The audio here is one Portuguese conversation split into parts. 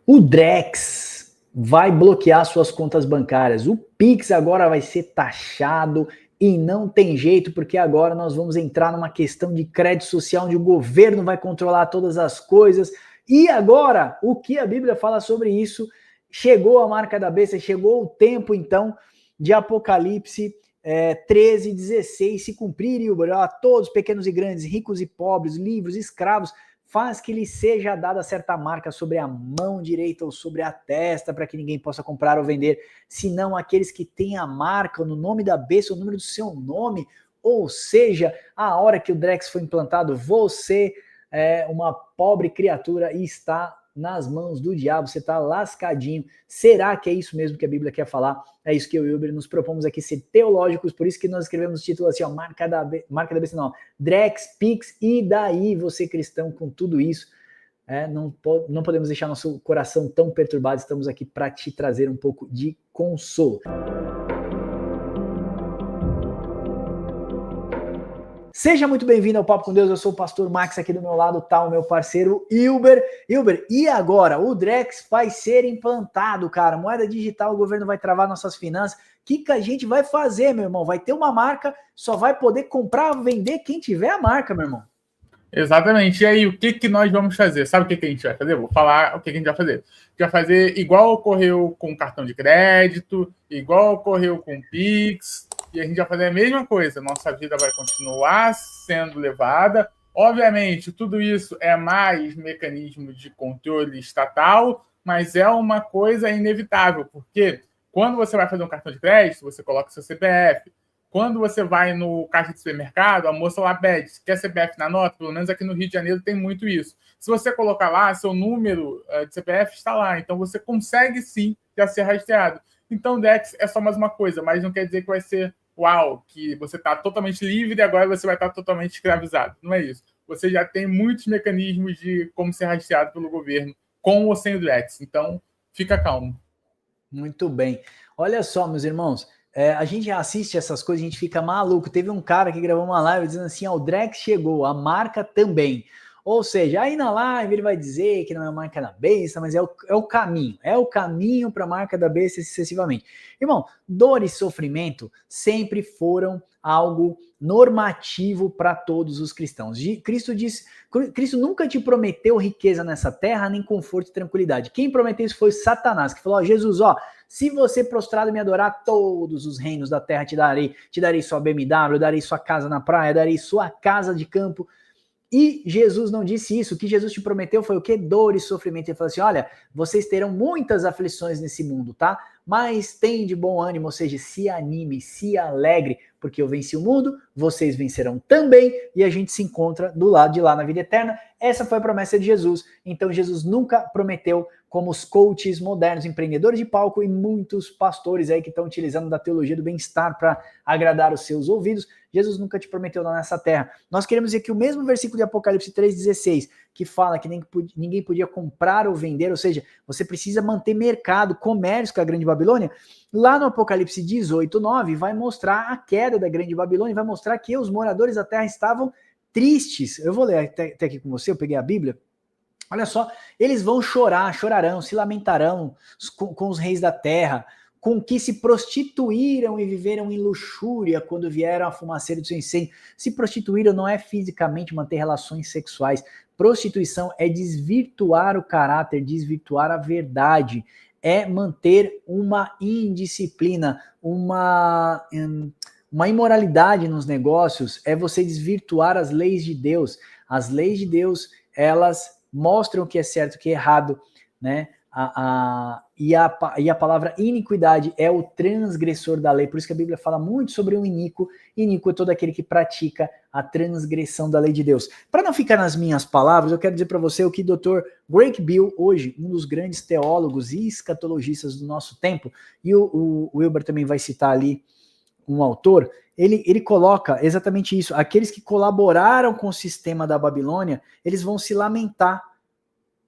O Drex vai bloquear suas contas bancárias. O Pix agora vai ser taxado e não tem jeito, porque agora nós vamos entrar numa questão de crédito social onde o governo vai controlar todas as coisas. E agora, o que a Bíblia fala sobre isso? Chegou a marca da besta, chegou o tempo então de Apocalipse 13, 16 se cumprir, a todos, pequenos e grandes, ricos e pobres, livres, escravos, faz que lhe seja dada certa marca sobre a mão direita ou sobre a testa, para que ninguém possa comprar ou vender, senão aqueles que têm a marca no nome da besta, o número do seu nome. Ou seja, a hora que o Drex foi implantado, você é uma pobre criatura e está nas mãos do diabo, você está lascadinho. Será que é isso mesmo que a Bíblia quer falar? É isso que eu e o Uber nos propomos aqui, ser teológicos, por isso que nós escrevemos o título assim, ó, marca da besta não, Drex, Pix, e daí você cristão com tudo isso? Não podemos deixar nosso coração tão perturbado, estamos aqui para te trazer um pouco de consolo. Seja muito bem-vindo ao Papo com Deus, eu sou o pastor Max, aqui do meu lado tá o meu parceiro Ilber. Ilber, e agora? O Drex vai ser implantado, cara, moeda digital, o governo vai travar nossas finanças. O que a gente vai fazer, meu irmão? Vai ter uma marca, só vai poder comprar, vender quem tiver a marca, meu irmão. Exatamente. E aí, o que nós vamos fazer? Sabe o que a gente vai fazer? Vou falar o que a gente vai fazer. A gente vai fazer igual ocorreu com cartão de crédito, igual ocorreu com Pix, e a gente vai fazer a mesma coisa. Nossa vida vai continuar sendo levada. Obviamente, tudo isso é mais mecanismo de controle estatal, mas é uma coisa inevitável, porque quando você vai fazer um cartão de crédito, você coloca seu CPF. Quando você vai no caixa de supermercado, a moça lá pede, quer CPF na nota? Pelo menos aqui no Rio de Janeiro tem muito isso. Se você colocar lá, seu número de CPF está lá. Então, você consegue, sim, já ser rastreado. Então, Drex é só mais uma coisa, mas não quer dizer que vai ser, uau, que você está totalmente livre e agora você vai estar totalmente escravizado. Não é isso. Você já tem muitos mecanismos de como ser rastreado pelo governo, com ou sem o Drex. Então, fica calmo. Muito bem. Olha só, meus irmãos, a gente assiste essas coisas, a gente fica maluco. Teve um cara que gravou uma live dizendo assim, o Drex chegou, a marca também. Ou seja, aí na live ele vai dizer que não é a marca da besta, mas é o caminho para a marca da besta sucessivamente. Irmão, dor e sofrimento sempre foram algo normativo para todos os cristãos. Cristo nunca te prometeu riqueza nessa terra, nem conforto e tranquilidade. Quem prometeu isso foi Satanás, que falou, Jesus, se você prostrado me adorar, todos os reinos da terra te darei sua BMW, darei sua casa na praia, darei sua casa de campo. E Jesus não disse isso. O que Jesus te prometeu foi o quê? Dor e sofrimento. Ele falou assim, olha, vocês terão muitas aflições nesse mundo, tá? Mas tem de bom ânimo, ou seja, se anime, se alegre, porque eu venci o mundo, vocês vencerão também, e a gente se encontra do lado de lá na vida eterna. Essa foi a promessa de Jesus. Então Jesus nunca prometeu, como os coaches modernos, empreendedores de palco e muitos pastores aí que estão utilizando da teologia do bem-estar para agradar os seus ouvidos, Jesus nunca te prometeu lá nessa terra. Nós queremos dizer que o mesmo versículo de Apocalipse 3,16, que fala que ninguém podia comprar ou vender, ou seja, você precisa manter mercado, comércio com a Grande Babilônia, lá no Apocalipse 18:9 vai mostrar a queda da Grande Babilônia, vai mostrar que os moradores da terra estavam tristes. Eu vou ler até aqui com você, eu peguei a Bíblia. Olha só, eles vão chorarão, se lamentarão com os reis da terra, com que se prostituíram e viveram em luxúria quando vieram a fumaceira do seu incêndio. Se prostituíram não é fisicamente manter relações sexuais. Prostituição é desvirtuar o caráter, desvirtuar a verdade. É manter uma indisciplina, uma imoralidade nos negócios, é você desvirtuar as leis de Deus. As leis de Deus, elas mostram o que é certo e o que é errado, né? E a palavra iniquidade é o transgressor da lei, por isso que a Bíblia fala muito sobre o iníquo. Iníquo é todo aquele que pratica a transgressão da lei de Deus. Para não ficar nas minhas palavras, eu quero dizer para você o que o Dr. Greg Beale, hoje, um dos grandes teólogos e escatologistas do nosso tempo, e o Wilber também vai citar ali um autor, ele coloca exatamente isso. Aqueles que colaboraram com o sistema da Babilônia, eles vão se lamentar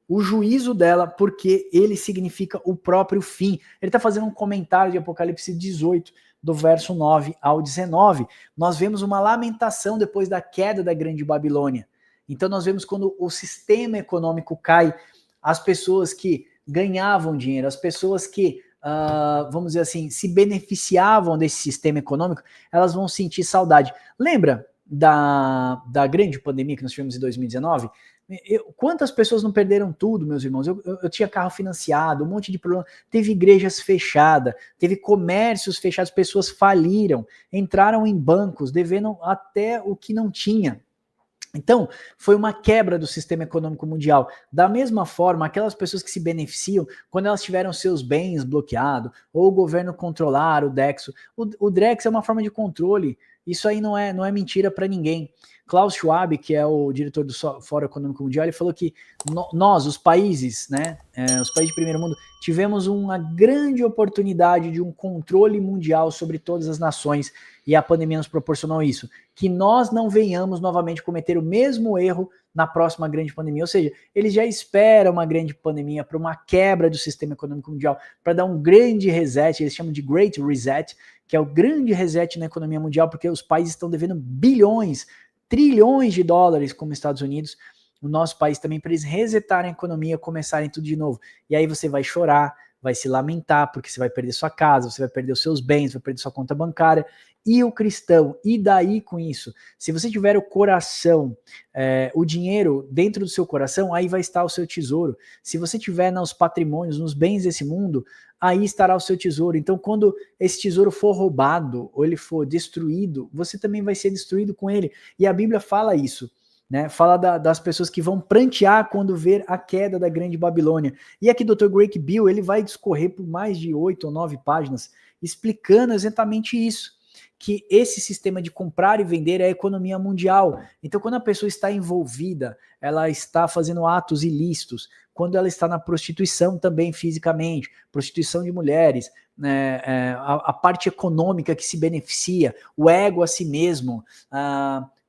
o juízo dela, porque ele significa o próprio fim. Ele está fazendo um comentário de Apocalipse 18, do verso 9 ao 19. Nós vemos uma lamentação depois da queda da Grande Babilônia. Então nós vemos quando o sistema econômico cai, as pessoas que ganhavam dinheiro, as pessoas que, vamos dizer assim, se beneficiavam desse sistema econômico, elas vão sentir saudade. Lembra da grande pandemia que nós tivemos em 2019? Quantas pessoas não perderam tudo, meus irmãos? Eu tinha carro financiado, um monte de problema. Teve igrejas fechadas, teve comércios fechados, pessoas faliram, entraram em bancos, devendo até o que não tinha. Então, foi uma quebra do sistema econômico mundial. Da mesma forma, aquelas pessoas que se beneficiam, quando elas tiveram seus bens bloqueados, ou o governo controlar o Drexo. O Drex é uma forma de controle. Isso aí não é mentira para ninguém. Klaus Schwab, que é o diretor do Fórum Econômico Mundial, ele falou que nós, os países, né, os países de primeiro mundo, tivemos uma grande oportunidade de um controle mundial sobre todas as nações, e a pandemia nos proporcionou isso. Que nós não venhamos novamente cometer o mesmo erro na próxima grande pandemia. Ou seja, eles já esperam uma grande pandemia para uma quebra do sistema econômico mundial, para dar um grande reset, eles chamam de Great Reset, que é o grande reset na economia mundial, porque os países estão devendo bilhões, trilhões de dólares, como os Estados Unidos, o nosso país também, para eles resetarem a economia, começarem tudo de novo. E aí você vai chorar, vai se lamentar, porque você vai perder sua casa, você vai perder os seus bens, vai perder sua conta bancária. E o cristão, e daí com isso? Se você tiver o coração, o dinheiro dentro do seu coração, aí vai estar o seu tesouro. Se você tiver nos patrimônios, nos bens desse mundo, aí estará o seu tesouro. Então, quando esse tesouro for roubado, ou ele for destruído, você também vai ser destruído com ele. E a Bíblia fala isso, né? Fala das pessoas que vão prantear quando ver a queda da grande Babilônia. E aqui Dr. Greg Bill, ele vai discorrer por mais de 8 ou 9 páginas, explicando exatamente isso, que esse sistema de comprar e vender é a economia mundial. Então, quando a pessoa está envolvida, ela está fazendo atos ilícitos, quando ela está na prostituição também fisicamente, prostituição de mulheres, né, a parte econômica que se beneficia, o ego a si mesmo,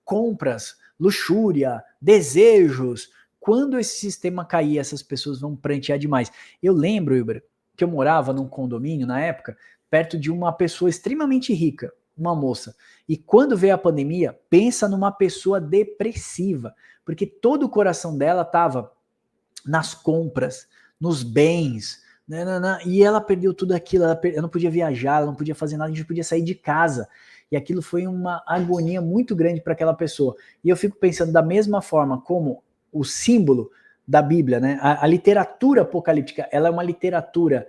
compras, luxúria, desejos. Quando esse sistema cair, essas pessoas vão prantear demais. Eu lembro, Wilber, que eu morava num condomínio na época, perto de uma pessoa extremamente rica, uma moça. E quando veio a pandemia, pensa numa pessoa depressiva, porque todo o coração dela estava nas compras, nos bens, e ela perdeu tudo aquilo, ela não podia viajar, ela não podia fazer nada, a gente não podia sair de casa. E aquilo foi uma agonia muito grande para aquela pessoa. E eu fico pensando da mesma forma como o símbolo da Bíblia, né? A literatura apocalíptica, ela é uma literatura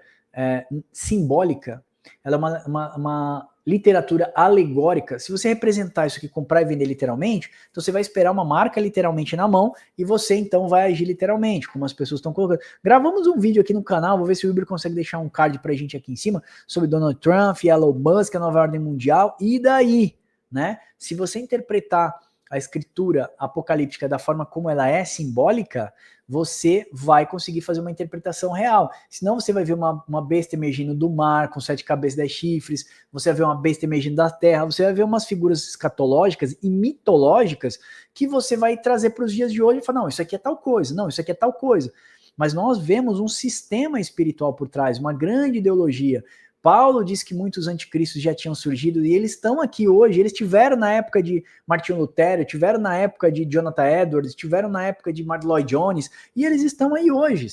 simbólica, ela é uma literatura alegórica. Se você representar isso aqui, comprar e vender literalmente, então você vai esperar uma marca literalmente na mão e você então vai agir literalmente, como as pessoas estão colocando. Gravamos um vídeo aqui no canal, vou ver se o Wilber consegue deixar um card pra gente aqui em cima, sobre Donald Trump, Elon Musk, a nova ordem mundial, e daí, né? Se você interpretar a escritura apocalíptica da forma como ela é simbólica, você vai conseguir fazer uma interpretação real. Senão você vai ver uma besta emergindo do mar, com 7 cabeças e 10 chifres, você vai ver uma besta emergindo da terra, você vai ver umas figuras escatológicas e mitológicas que você vai trazer para os dias de hoje e falar, não, isso aqui é tal coisa, não, isso aqui é tal coisa. Mas nós vemos um sistema espiritual por trás, uma grande ideologia. Paulo diz que muitos anticristos já tinham surgido e eles estão aqui hoje, eles tiveram na época de Martinho Lutero, tiveram na época de Jonathan Edwards, tiveram na época de Martyn Lloyd Jones e eles estão aí hoje,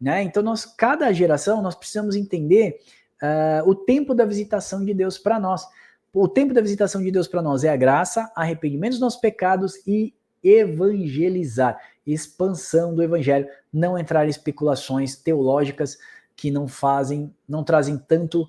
né? Então cada geração nós precisamos entender o tempo da visitação de Deus para nós. O tempo da visitação de Deus para nós é a graça, arrependimento dos nossos pecados e evangelizar, expansão do evangelho, não entrar em especulações teológicas que não trazem tanto,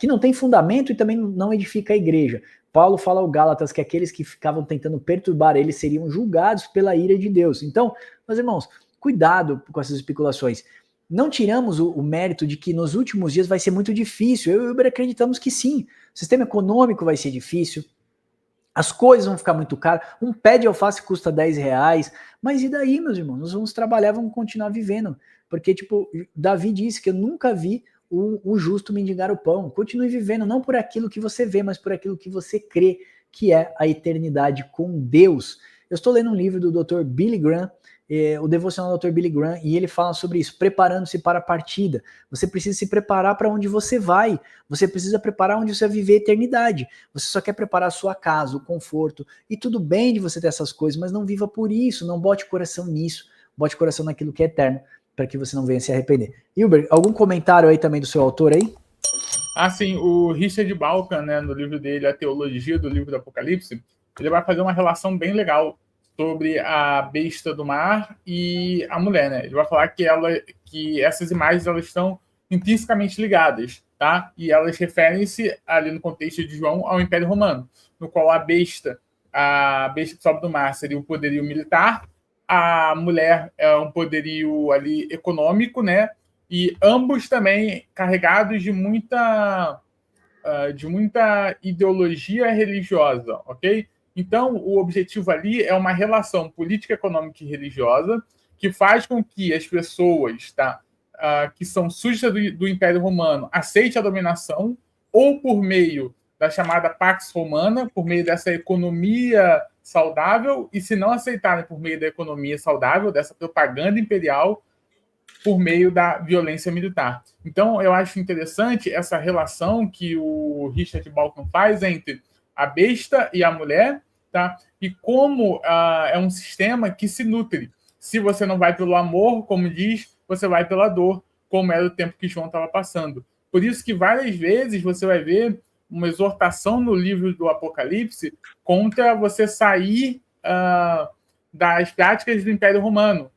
que não tem fundamento e também não edifica a igreja. Paulo fala ao Gálatas que aqueles que ficavam tentando perturbar ele seriam julgados pela ira de Deus. Então, meus irmãos, cuidado com essas especulações. Não tiramos o mérito de que nos últimos dias vai ser muito difícil. Eu e o Uber acreditamos que sim. O sistema econômico vai ser difícil, as coisas vão ficar muito caras, um pé de alface custa R$10, mas e daí, meus irmãos? Nós vamos trabalhar, vamos continuar vivendo. Porque, tipo, Davi disse que eu nunca vi o justo mendigar o pão. Continue vivendo, não por aquilo que você vê, mas por aquilo que você crê, que é a eternidade com Deus. Eu estou lendo um livro do Dr. Billy Graham, o devocional do Dr. Billy Graham, e ele fala sobre isso, preparando-se para a partida. Você precisa se preparar para onde você vai, você precisa preparar onde você vai viver a eternidade. Você só quer preparar a sua casa, o conforto, e tudo bem de você ter essas coisas, mas não viva por isso, não bote o coração nisso, bote o coração naquilo que é eterno. para que você não venha se arrepender. Hilber, algum comentário aí também do seu autor aí? Sim, o Richard Dawkins, né, no livro dele, A Teologia do Livro do Apocalipse, ele vai fazer uma relação bem legal sobre a besta do mar e a mulher, né? Ele vai falar que essas imagens elas estão intrinsecamente ligadas, tá? E elas referem-se, ali no contexto de João, ao Império Romano, no qual a besta que sobe do mar seria o poderio militar, a mulher é um poderio ali econômico, né? E ambos também carregados de muita ideologia religiosa, ok? Então, o objetivo ali é uma relação política, econômica e religiosa que faz com que as pessoas, tá, que são súditas do Império Romano aceitem a dominação, ou por meio da chamada Pax Romana, por meio dessa economia saudável, e se não aceitarem por meio da economia saudável, dessa propaganda imperial, por meio da violência militar. Então, eu acho interessante essa relação que o Richard Dawkins faz entre a besta e a mulher, tá? E como é um sistema que se nutre. Se você não vai pelo amor, como diz, você vai pela dor, como era o tempo que João estava passando. Por isso que várias vezes você vai ver uma exortação no livro do Apocalipse contra você sair das práticas do Império Romano.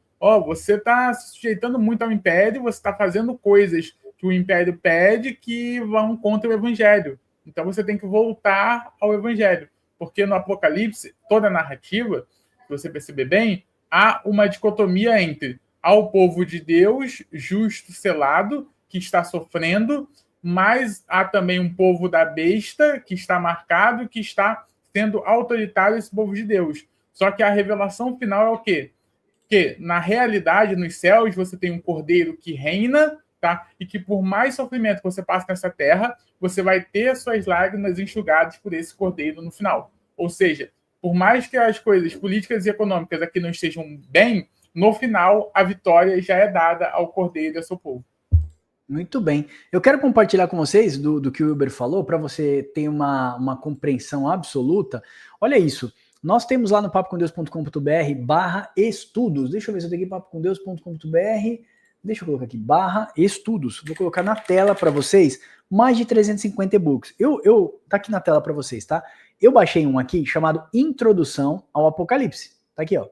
Você está se sujeitando muito ao Império, você está fazendo coisas que o Império pede que vão contra o Evangelho. Então você tem que voltar ao Evangelho. Porque no Apocalipse, toda a narrativa, se você perceber bem, há uma dicotomia entre ao povo de Deus, justo, selado, que está sofrendo, mas há também um povo da besta, que está marcado, que está sendo autoritário, esse povo de Deus. Só que a revelação final é o quê? Que, na realidade, nos céus, você tem um cordeiro que reina, tá? E que por mais sofrimento que você passe nessa terra, você vai ter suas lágrimas enxugadas por esse cordeiro no final. Ou seja, por mais que as coisas políticas e econômicas aqui não estejam bem, no final, a vitória já é dada ao cordeiro e ao seu povo. Muito bem. Eu quero compartilhar com vocês do que o Hilber falou, para você ter uma compreensão absoluta. Olha isso. Nós temos lá no papocomdeus.com.br/estudos. Deixa eu ver se eu tenho aqui papocomdeus.com.br. Deixa eu colocar aqui, /estudos. Vou colocar na tela para vocês mais de 350 e-books. Tá aqui na tela para vocês, tá? Eu baixei um aqui chamado Introdução ao Apocalipse. Tá aqui, ó.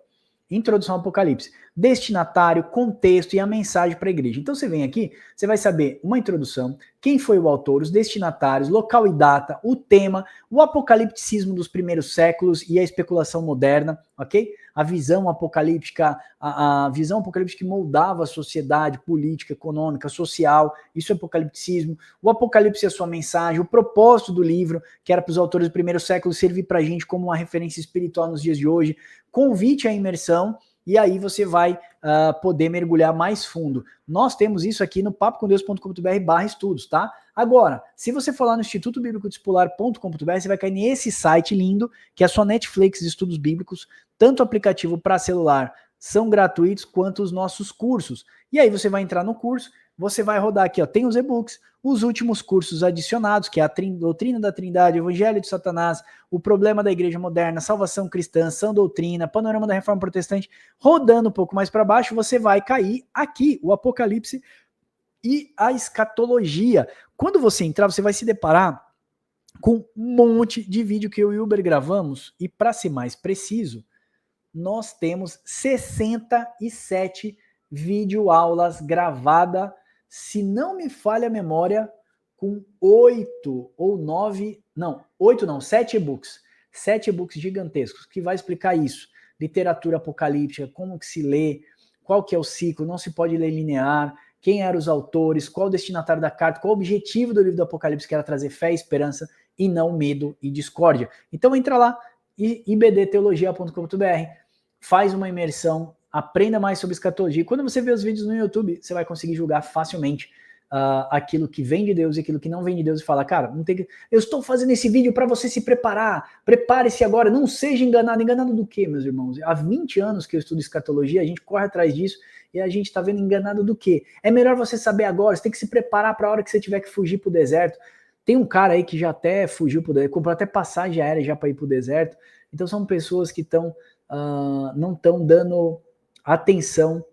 Introdução ao Apocalipse. Destinatário, contexto e a mensagem para a igreja. Então você vem aqui, você vai saber uma introdução, quem foi o autor, os destinatários, local e data, o tema, o apocalipticismo dos primeiros séculos e a especulação moderna, ok? A visão apocalíptica, a visão apocalíptica que moldava a sociedade política, econômica, social, isso é apocalipticismo. O Apocalipse e a sua mensagem, o propósito do livro, que era para os autores do primeiro século servir para a gente como uma referência espiritual nos dias de hoje, convite à imersão, e aí você vai poder mergulhar mais fundo. Nós temos isso aqui no papocomdeus.com.br/estudos, tá? Agora, se você for lá no institutobiblicodiscipular.com.br, você vai cair nesse site lindo, que é a sua Netflix de estudos bíblicos, tanto o aplicativo para celular são gratuitos, quanto os nossos cursos. E aí você vai entrar no curso, você vai rodar aqui, ó, tem os e-books, os últimos cursos adicionados, que é a doutrina da Trindade, Evangelho de Satanás, o problema da igreja moderna, salvação cristã, sã doutrina, panorama da reforma protestante. Rodando um pouco mais para baixo, você vai cair aqui, o Apocalipse e a escatologia. Quando você entrar, você vai se deparar com um monte de vídeo que eu e o Hilber gravamos, e para ser mais preciso, nós temos 67 videoaulas gravadas, se não me falha a memória, com 7 e-books. 7 e-books gigantescos, que vai explicar isso. Literatura apocalíptica, como que se lê, qual que é o ciclo, não se pode ler linear, quem eram os autores, qual o destinatário da carta, qual o objetivo do livro do Apocalipse, que era trazer fé e esperança, e não medo e discórdia. Então entra lá, ibdteologia.com.br, faz uma imersão, aprenda mais sobre escatologia. Quando você vê os vídeos no YouTube, você vai conseguir julgar facilmente aquilo que vem de Deus e aquilo que não vem de Deus, e falar, cara, não tem que... eu estou fazendo esse vídeo para você se preparar, prepare-se agora, não seja enganado. Enganado do quê, meus irmãos? Há 20 anos que eu estudo escatologia, a gente corre atrás disso, e a gente está vendo enganado do quê? É melhor você saber agora, você tem que se preparar para a hora que você tiver que fugir para o deserto. Tem um cara aí que já até fugiu para o deserto, comprou até passagem aérea já para ir para o deserto. Então são pessoas que não estão dando atenção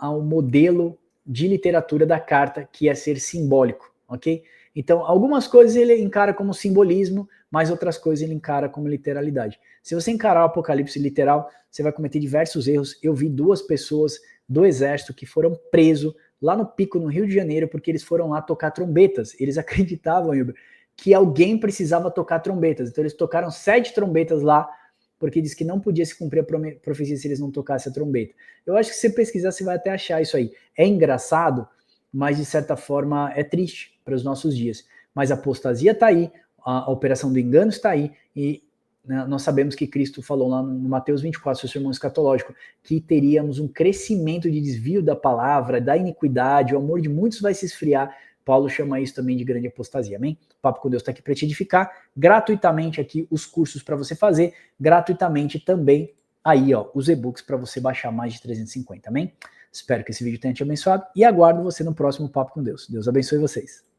ao modelo de literatura da carta, que é ser simbólico, ok? Então, algumas coisas ele encara como simbolismo, mas outras coisas ele encara como literalidade. Se você encarar o Apocalipse literal, você vai cometer diversos erros. Eu vi 2 pessoas do exército que foram presos lá no Pico, no Rio de Janeiro, porque eles foram lá tocar trombetas. Eles acreditavam, Hilber, que alguém precisava tocar trombetas. Então eles tocaram 7 trombetas lá, porque diz que não podia se cumprir a profecia se eles não tocassem a trombeta. Eu acho que se você pesquisar, você vai até achar isso aí. É engraçado, mas de certa forma é triste para os nossos dias. Mas a apostasia está aí, a operação do engano está aí, e nós sabemos que Cristo falou lá no Mateus 24, seu sermão escatológico, que teríamos um crescimento de desvio da palavra, da iniquidade, o amor de muitos vai se esfriar. Paulo chama isso também de grande apostasia, amém? O Papo com Deus está aqui para te edificar, gratuitamente aqui os cursos para você fazer, gratuitamente também aí, ó, os e-books para você baixar mais de 350, amém? Espero que esse vídeo tenha te abençoado e aguardo você no próximo Papo com Deus. Deus abençoe vocês.